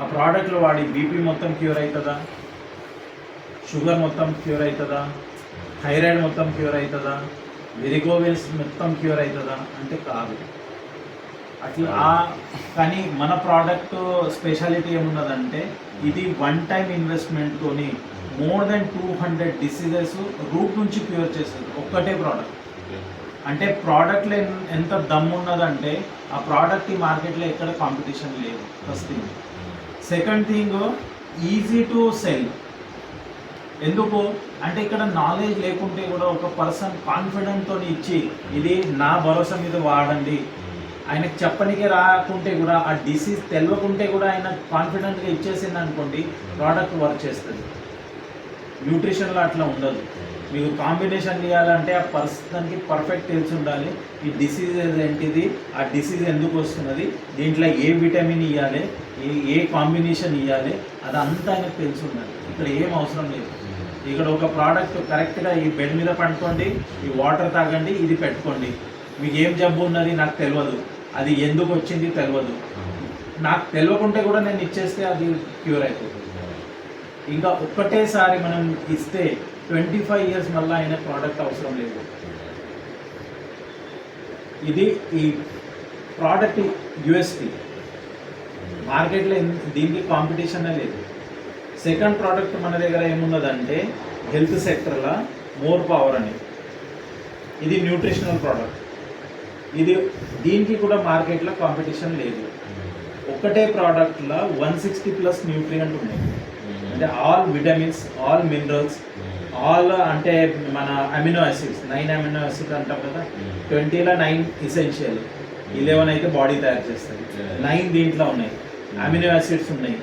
ఆ ప్రోడక్ట్లో వాడి బీపీ మొత్తం క్యూర్ అవుతుందా, షుగర్ మొత్తం క్యూర్ అవుతుందా, థైరాయిడ్ మొత్తం క్యూర్ అవుతుందా, వెరికోవెల్స్ మొత్తం క్యూర్ అవుతుందా అంటే కాదు. అట్లా కానీ మన ప్రోడక్ట్ స్పెషాలిటీ ఏమున్నదంటే ఇది వన్ టైం ఇన్వెస్ట్మెంట్తోని మోర్ దెన్ 200 డిసీజెస్ రూట్ నుంచి క్యూర్ చేస్తుంది ఒక్కటే ప్రోడక్ట్. అంటే ప్రోడక్ట్లో ఎంత దమ్ ఉన్నదంటే ఆ ప్రోడక్ట్ ఈ మార్కెట్లో ఎక్కడ కాంపిటీషన్ లేదు. First thing. Second thing, easy to cell. ఎందుకు అంటే ఇక్కడ నాలెడ్జ్ లేకుంటే కూడా ఒక పర్సన్ కాన్ఫిడెంట్తో ఇచ్చి ఇది నా భరోసా మీద వాడండి, ఆయనకు చెప్పనికే రాకుంటే కూడా ఆ డిసీజ్ తెలియకుంటే కూడా ఆయన కాన్ఫిడెంట్గా ఇచ్చేసింది అనుకోండి, ప్రోడక్ట్ వర్క్ చేస్తుంది. న్యూట్రిషన్లో అట్లా ఉండదు. మీకు కాంబినేషన్ ఇవ్వాలంటే ఆ పర్సన్కి పర్ఫెక్ట్ తెలిసి ఉండాలి ఈ డిసీజ్ ఏంటిది, ఆ డిసీజ్ ఎందుకు వస్తున్నది, దీంట్లో ఏ విటమిన్ ఇవ్వాలి, ఏ కాంబినేషన్ ఇవ్వాలి, అదంతా ఆయనకు తెలిసి ఉండాలి. ఇక్కడ ఏం అవసరం లేదు. ఇక్కడ ఒక ప్రోడక్ట్ కరెక్ట్గా ఈ బెడ్ మీద పడుకోండి, ఈ వాటర్ తాగండి, ఇది పెట్టుకోండి, మీకు ఏం జబ్బు ఉన్నది నాకు తెలియదు, అది ఎందుకు వచ్చింది తెలియదు, నాకు తెలియకుంటే కూడా నేను ఇచ్చేస్తే అది క్యూర్ అయిపోతుంది. ఇంకా ఒక్కటేసారి మనం ఇస్తే 25 ఇయర్స్ మళ్ళీ అయిన ప్రోడక్ట్ అవసరం లేదు. ఇది ఈ ప్రోడక్ట్ యూఎస్పీ, మార్కెట్లో దీనికి కాంపిటీషనే లేదు. సెకండ్ ప్రోడక్ట్ మన దగ్గర ఏమున్నదంటే హెల్త్ సెక్టర్లో మోర్ పవర్ అని, ఇది న్యూట్రిషనల్ ప్రోడక్ట్. ఇది దీనికి కూడా మార్కెట్లో కాంపిటీషన్ లేదు. ఒక్కటే ప్రోడక్ట్లో 160+ న్యూట్రియంట్ ఉన్నాయి. అంటే all vitamins, all minerals, all అంటే మన అమినో యాసిడ్స్ 9 అమినో యాసిడ్ అంటాం కదా, 20లో 9 ఎసెన్షియల్, 11 అయితే బాడీ తయారు చేస్తుంది, 9 దీంట్లో ఉన్నాయి. అమినో యాసిడ్స్ ఉన్నాయి,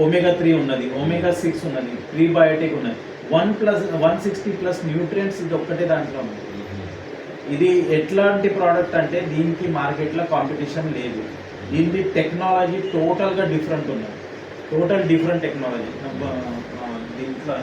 omega-3 ఉన్నది, omega-6 ఉన్నది, ప్రీబయోటిక్ ఉన్నది, 160+ న్యూట్రియంట్స్ ఇది ఒక్కటే దాంట్లో ఉంది. ఇది ఎట్లాంటి ప్రోడక్ట్ అంటే దీనికి మార్కెట్లో కాంపిటీషన్ లేదు. దీనికి టెక్నాలజీ టోటల్గా డిఫరెంట్ ఉన్నది, టోటల్ డిఫరెంట్ టెక్నాలజీ. దీంట్లో